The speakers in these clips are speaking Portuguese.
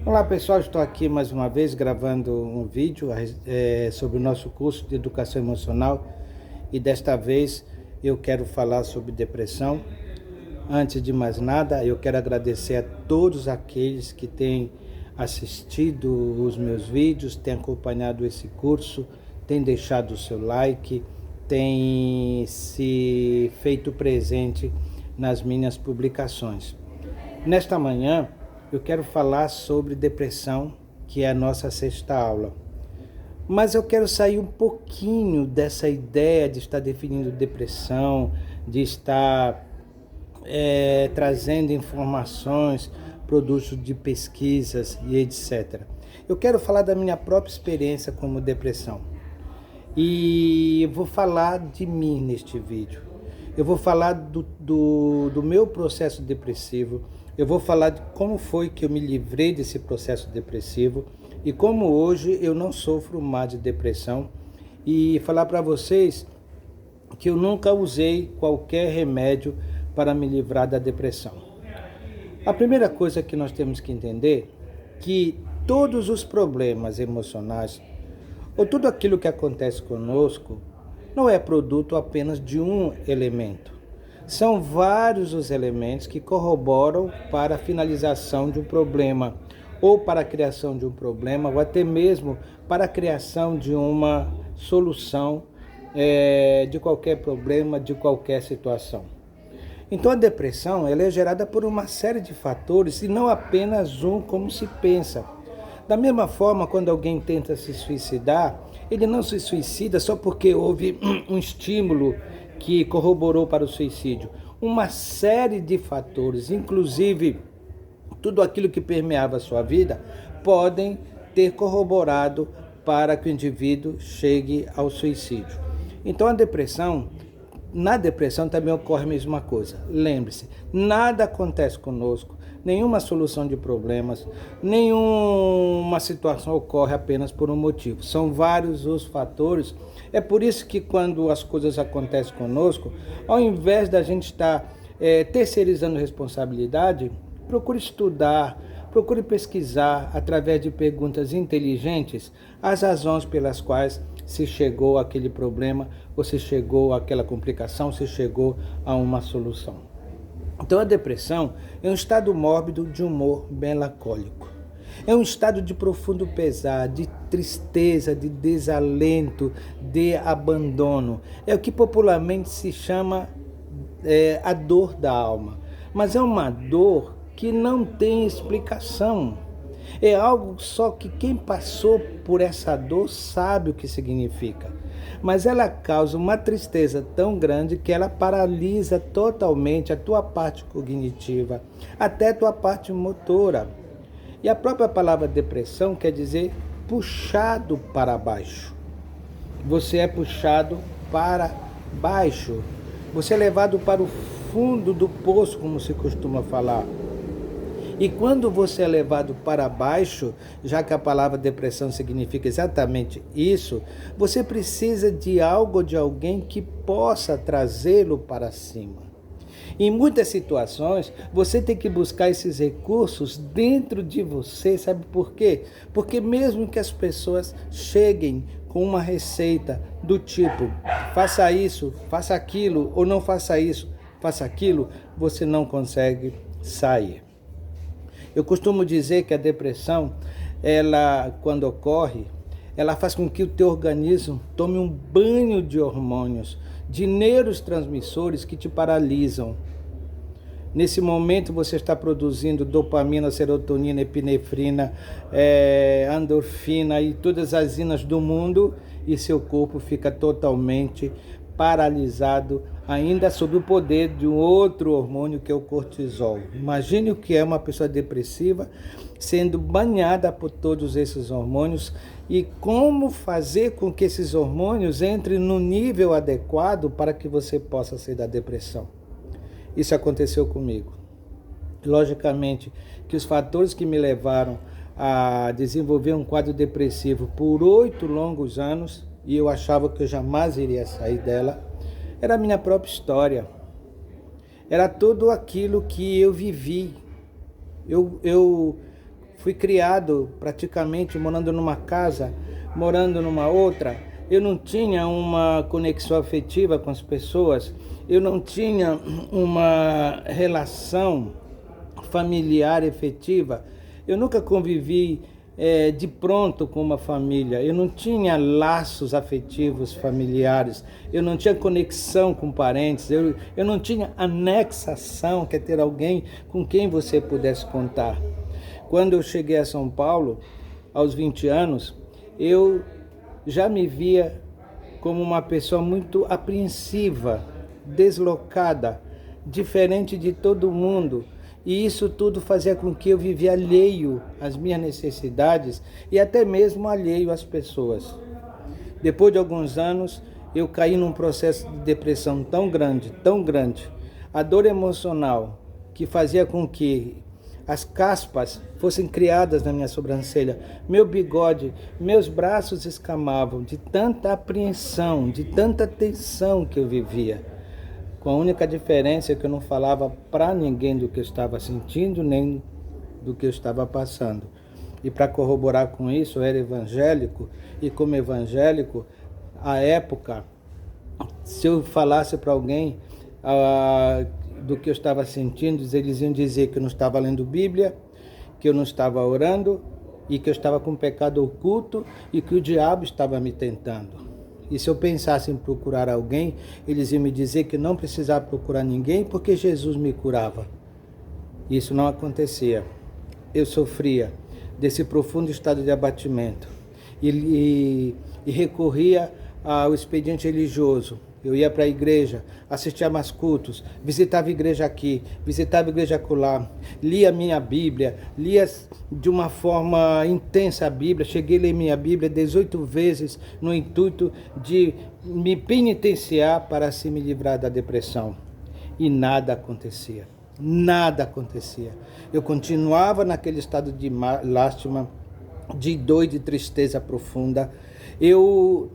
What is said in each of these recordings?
Olá pessoal, estou aqui mais uma vez gravando um vídeo sobre o nosso curso de Educação Emocional e desta vez eu quero falar sobre depressão. Antes de mais nada, eu quero agradecer a todos aqueles que têm assistido os meus vídeos, têm acompanhado esse curso, têm deixado o seu like, têm se feito presente nas minhas publicações. Nesta manhã, eu quero falar sobre depressão, que é a nossa sexta aula. Mas eu quero sair um pouquinho dessa ideia de estar definindo depressão, de estar trazendo informações, produtos de pesquisas e etc. Eu quero falar da minha própria experiência como depressão. E eu vou falar de mim neste vídeo. Eu vou falar do meu processo depressivo. Eu vou falar de como foi que eu me livrei desse processo depressivo e como hoje eu não sofro mais de depressão. E falar para vocês que eu nunca usei qualquer remédio para me livrar da depressão. A primeira coisa que nós temos que entender é que todos os problemas emocionais ou tudo aquilo que acontece conosco não é produto apenas de um elemento. São vários os elementos que corroboram para a finalização de um problema, ou para a criação de um problema, ou até mesmo para a criação de uma solução de qualquer problema, de qualquer situação. Então a depressão ela é gerada por uma série de fatores e não apenas um como se pensa. Da mesma forma, quando alguém tenta se suicidar, ele não se suicida só porque houve um estímulo que corroborou para o suicídio. Uma série de fatores, inclusive tudo aquilo que permeava a sua vida, podem ter corroborado para que o indivíduo chegue ao suicídio. Então na depressão também ocorre a mesma coisa. Lembre-se, nada acontece conosco, nenhuma solução de problemas, nenhuma situação ocorre apenas por um motivo. São vários os fatores. É por isso que quando as coisas acontecem conosco, ao invés da gente estar terceirizando responsabilidade, procure estudar, procure pesquisar através de perguntas inteligentes as razões pelas quais se chegou àquele problema, ou se chegou àquela complicação, se chegou a uma solução. Então a depressão é um estado mórbido de humor melancólico. É um estado de profundo pesar, de tristeza, de desalento, de abandono. É o que popularmente se chama a dor da alma. Mas é uma dor que não tem explicação. É algo só que quem passou por essa dor sabe o que significa. Mas ela causa uma tristeza tão grande que ela paralisa totalmente a tua parte cognitiva, até a tua parte motora. E a própria palavra depressão quer dizer puxado para baixo. Você é puxado para baixo. Você é levado para o fundo do poço, como se costuma falar. E quando você é levado para baixo, já que a palavra depressão significa exatamente isso, você precisa de algo, de alguém que possa trazê-lo para cima. Em muitas situações, você tem que buscar esses recursos dentro de você, sabe por quê? Porque mesmo que as pessoas cheguem com uma receita do tipo, faça isso, faça aquilo, ou não faça isso, faça aquilo, você não consegue sair. Eu costumo dizer que a depressão, ela, quando ocorre, ela faz com que o teu organismo tome um banho de hormônios, de neurotransmissores que te paralisam. Nesse momento você está produzindo dopamina, serotonina, epinefrina, endorfina e todas as inas do mundo e seu corpo fica totalmente paralisado, ainda sob o poder de um outro hormônio que é o cortisol. Imagine o que é uma pessoa depressiva sendo banhada por todos esses hormônios e como fazer com que esses hormônios entrem no nível adequado para que você possa sair da depressão. Isso aconteceu comigo. Logicamente que os fatores que me levaram a desenvolver um quadro depressivo por 8 longos anos, e eu achava que eu jamais iria sair dela, era a minha própria história. Era tudo aquilo que eu vivi. Eu fui criado praticamente morando numa casa, morando numa outra. Eu não tinha uma conexão afetiva com as pessoas, eu não tinha uma relação familiar efetiva, eu nunca convivi de pronto com uma família, eu não tinha laços afetivos familiares, eu não tinha conexão com parentes, eu não tinha anexação, que é ter alguém com quem você pudesse contar. Quando eu cheguei a São Paulo, aos 20 anos, eu já me via como uma pessoa muito apreensiva, deslocada, diferente de todo mundo. E isso tudo fazia com que eu vivia alheio às minhas necessidades e até mesmo alheio às pessoas. Depois de alguns anos, eu caí num processo de depressão tão grande, a dor emocional que fazia com que as caspas fossem criadas na minha sobrancelha, meu bigode, meus braços escamavam de tanta apreensão, de tanta tensão que eu vivia. Com a única diferença que eu não falava para ninguém do que eu estava sentindo, nem do que eu estava passando. E para corroborar com isso, eu era evangélico, e como evangélico, à época, se eu falasse para alguém do que eu estava sentindo, eles iam dizer que eu não estava lendo Bíblia, que eu não estava orando, e que eu estava com pecado oculto, e que o diabo estava me tentando. E se eu pensasse em procurar alguém, eles iam me dizer que não precisava procurar ninguém, porque Jesus me curava. Isso não acontecia. Eu sofria desse profundo estado de abatimento e recorria ao expediente religioso. Eu ia para a igreja, assistia mais cultos, visitava a igreja aqui, visitava a igreja acolá, lia minha Bíblia, lia de uma forma intensa a Bíblia, cheguei a ler minha Bíblia 18 vezes no intuito de me penitenciar para assim me livrar da depressão. E nada acontecia, nada acontecia. Eu continuava naquele estado de lástima, de dor e de tristeza profunda.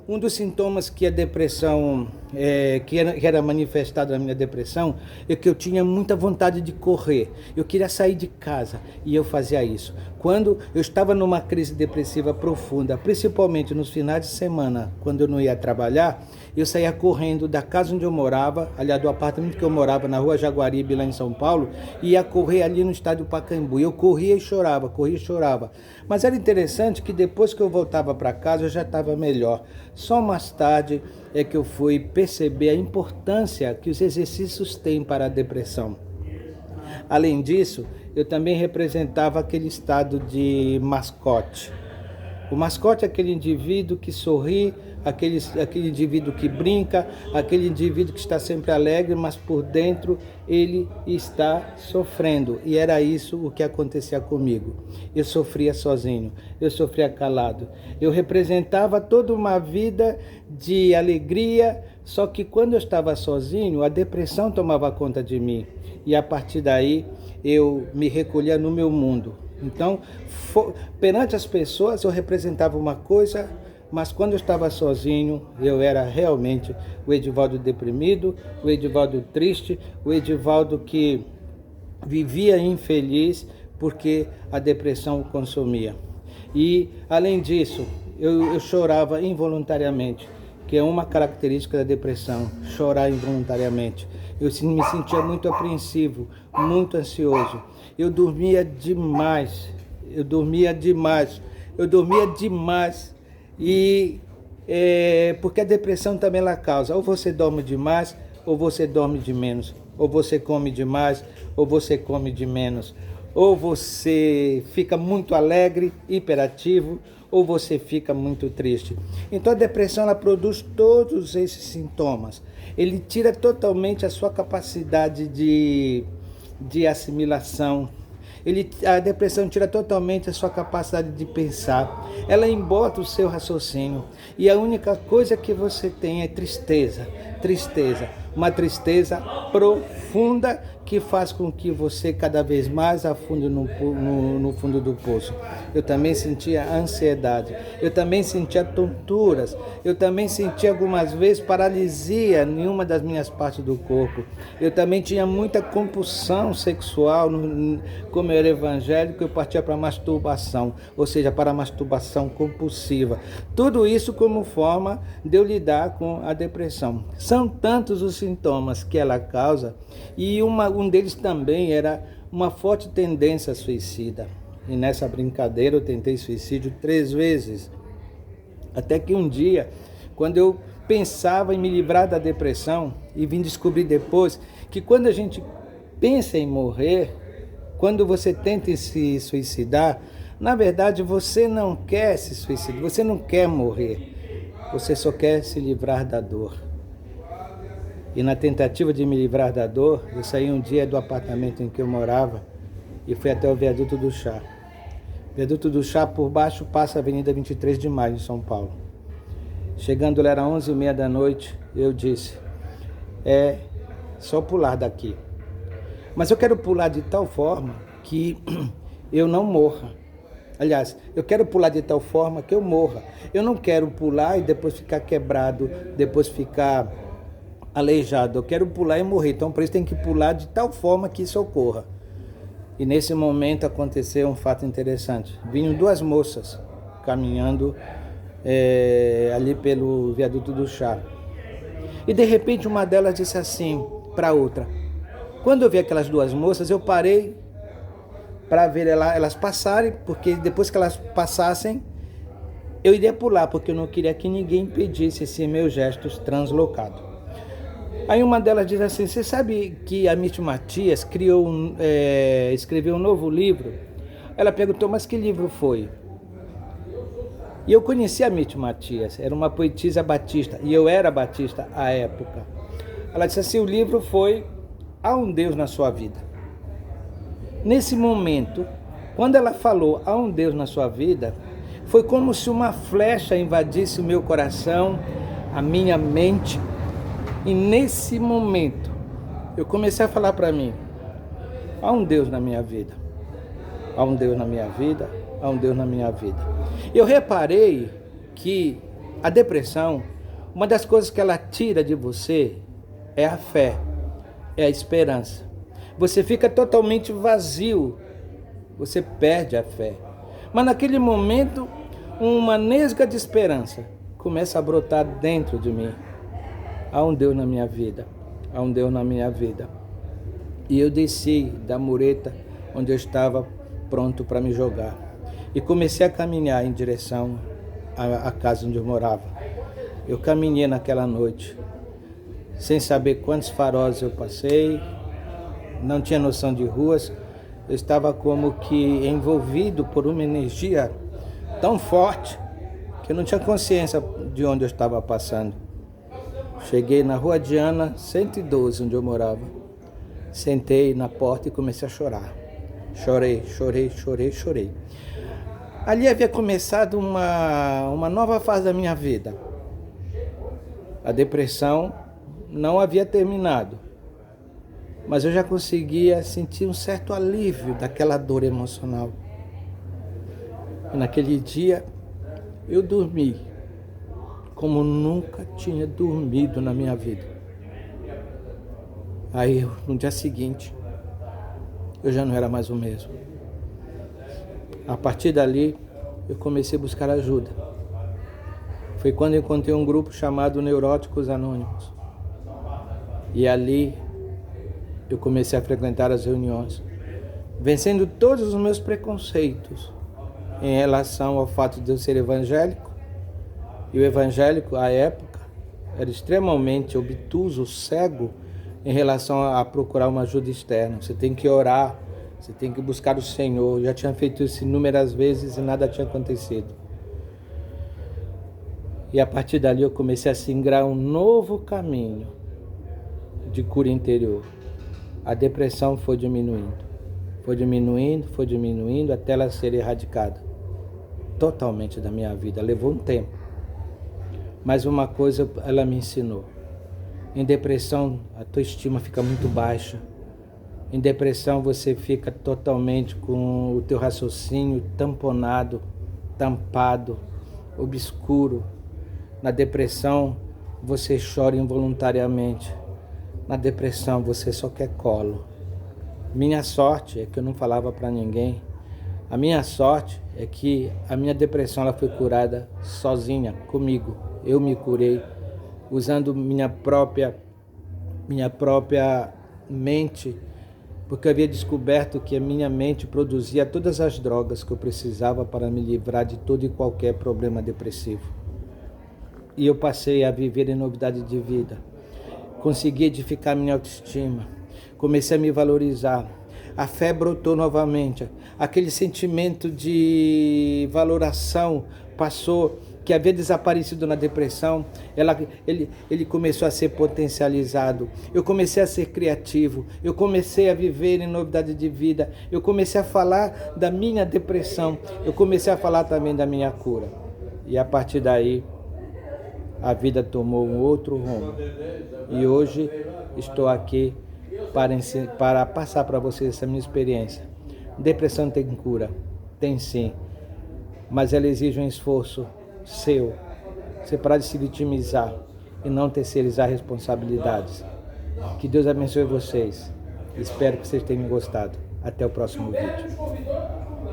Um dos sintomas que a depressão, que era manifestado na minha depressão, é que eu tinha muita vontade de correr. Eu queria sair de casa e eu fazia isso. Quando eu estava numa crise depressiva profunda, principalmente nos finais de semana, quando eu não ia trabalhar, eu saía correndo da casa onde eu morava, aliás, do apartamento que eu morava na rua Jaguaribe, lá em São Paulo, e ia correr ali no estádio Pacaembu. Eu corria e chorava, corria e chorava. Mas era interessante que depois que eu voltava para casa, eu já estava melhor. Só mais tarde é que eu fui perceber a importância que os exercícios têm para a depressão. Além disso, eu também representava aquele estado de mascote. O mascote é aquele indivíduo que sorri, aquele indivíduo que brinca, aquele indivíduo que está sempre alegre, mas por dentro ele está sofrendo. E era isso o que acontecia comigo. Eu sofria sozinho, eu sofria calado. Eu representava toda uma vida de alegria, só que quando eu estava sozinho, a depressão tomava conta de mim. E a partir daí, eu me recolhia no meu mundo. Então, perante as pessoas, eu representava uma coisa, mas quando eu estava sozinho, eu era realmente o Edivaldo deprimido, o Edivaldo triste, o Edivaldo que vivia infeliz porque a depressão o consumia. E, além disso, eu chorava involuntariamente, que é uma característica da depressão, chorar involuntariamente. Eu me sentia muito apreensivo, muito ansioso. Eu dormia demais. E porque a depressão também ela causa, ou você dorme demais, ou você dorme de menos, ou você come demais, ou você come de menos, ou você fica muito alegre, hiperativo, ou você fica muito triste. Então a depressão ela produz todos esses sintomas. Ele tira totalmente a sua capacidade de assimilação. A depressão tira totalmente a sua capacidade de pensar. Ela embota o seu raciocínio. E a única coisa que você tem é tristeza. Uma tristeza profunda que faz com que você cada vez mais afunde no fundo do poço. Eu também sentia ansiedade, eu também sentia tonturas, eu também sentia algumas vezes paralisia em uma das minhas partes do corpo. Eu também tinha muita compulsão sexual, como eu era evangélico, eu partia para masturbação, ou seja, para a masturbação compulsiva. Tudo isso como forma de eu lidar com a depressão. São tantos os sintomas que ela causa, e um deles também era uma forte tendência suicida. E nessa brincadeira eu tentei suicídio 3 vezes. Até que um dia, quando eu pensava em me livrar da depressão, e vim descobrir depois que quando a gente pensa em morrer, quando você tenta se suicidar, na verdade você não quer se suicidar, você não quer morrer, você só quer se livrar da dor. E na tentativa de me livrar da dor, eu saí um dia do apartamento em que eu morava e fui até o Viaduto do Chá. Viaduto do Chá, por baixo, passa a Avenida 23 de Maio, em São Paulo. Chegando lá, era 11h30 da noite, eu disse, é só pular daqui. Mas eu quero pular de tal forma que eu não morra. Aliás, eu quero pular de tal forma que eu morra. Eu não quero pular e depois ficar quebrado, depois ficar aleijado. Eu quero pular e morrer. Então, por isso tem que pular de tal forma que isso ocorra. E nesse momento aconteceu um fato interessante. Vinham 2 moças caminhando ali pelo Viaduto do Chá. E de repente uma delas disse assim para a outra. Quando eu vi aquelas 2 moças, eu parei para ver elas passarem, porque depois que elas passassem, eu iria pular, porque eu não queria que ninguém impedisse esses meus gestos translocados. Aí uma delas diz assim, você sabe que a Mitty Matias escreveu um novo livro? Ela perguntou, mas que livro foi? E eu conheci a Mitty Matias, era uma poetisa batista, e eu era batista à época. Ela disse assim, o livro foi Há um Deus na Sua Vida. Nesse momento, quando ela falou Há um Deus na Sua Vida, foi como se uma flecha invadisse o meu coração, a minha mente. E nesse momento, eu comecei a falar para mim, há um Deus na minha vida, há um Deus na minha vida, há um Deus na minha vida. Eu reparei que a depressão, uma das coisas que ela tira de você é a fé, é a esperança. Você fica totalmente vazio, você perde a fé. Mas naquele momento, uma nesga de esperança começa a brotar dentro de mim. Há um Deus na minha vida, há um Deus na minha vida. E eu desci da mureta onde eu estava pronto para me jogar. E comecei a caminhar em direção à casa onde eu morava. Eu caminhei naquela noite, sem saber quantos faróis eu passei, não tinha noção de ruas. Eu estava como que envolvido por uma energia tão forte que eu não tinha consciência de onde eu estava passando. Cheguei na Rua Diana, 112, onde eu morava. Sentei na porta e comecei a chorar. Chorei. Ali havia começado uma nova fase da minha vida. A depressão não havia terminado, mas eu já conseguia sentir um certo alívio daquela dor emocional. E naquele dia, eu dormi como nunca tinha dormido na minha vida. Aí, no dia seguinte, eu já não era mais o mesmo. A partir dali, eu comecei a buscar ajuda. Foi quando eu encontrei um grupo chamado Neuróticos Anônimos. E ali, eu comecei a frequentar as reuniões, vencendo todos os meus preconceitos em relação ao fato de eu ser evangélico. E o evangélico, à época, era extremamente obtuso, cego, em relação a procurar uma ajuda externa. Você tem que orar, você tem que buscar o Senhor. Eu já tinha feito isso inúmeras vezes e nada tinha acontecido. E a partir dali eu comecei a singrar um novo caminho de cura interior. A depressão foi diminuindo, até ela ser erradicada totalmente da minha vida. Levou um tempo. Mas uma coisa ela me ensinou. Em depressão, a tua estima fica muito baixa. Em depressão você fica totalmente com o teu raciocínio tamponado, tampado, obscuro. Na depressão você chora involuntariamente. Na depressão você só quer colo. Minha sorte é que eu não falava para ninguém. A minha sorte é que a minha depressão ela foi curada sozinha, comigo. Eu me curei usando minha própria mente, porque eu havia descoberto que a minha mente produzia todas as drogas que eu precisava para me livrar de todo e qualquer problema depressivo. E eu passei a viver em novidade de vida. Consegui edificar minha autoestima. Comecei a me valorizar. A fé brotou novamente. Aquele sentimento de valoração passou, que havia desaparecido na depressão, ele começou a ser potencializado. Eu comecei a ser criativo, eu comecei a viver em novidade de vida, eu comecei a falar da minha depressão, eu comecei a falar também da minha cura. E a partir daí, a vida tomou um outro rumo. E hoje estou aqui para passar para vocês essa minha experiência. Depressão tem cura? Tem sim, mas ela exige um esforço seu. Você parar de se vitimizar e não terceirizar responsabilidades. Que Deus abençoe vocês. Espero que vocês tenham gostado. Até o próximo vídeo.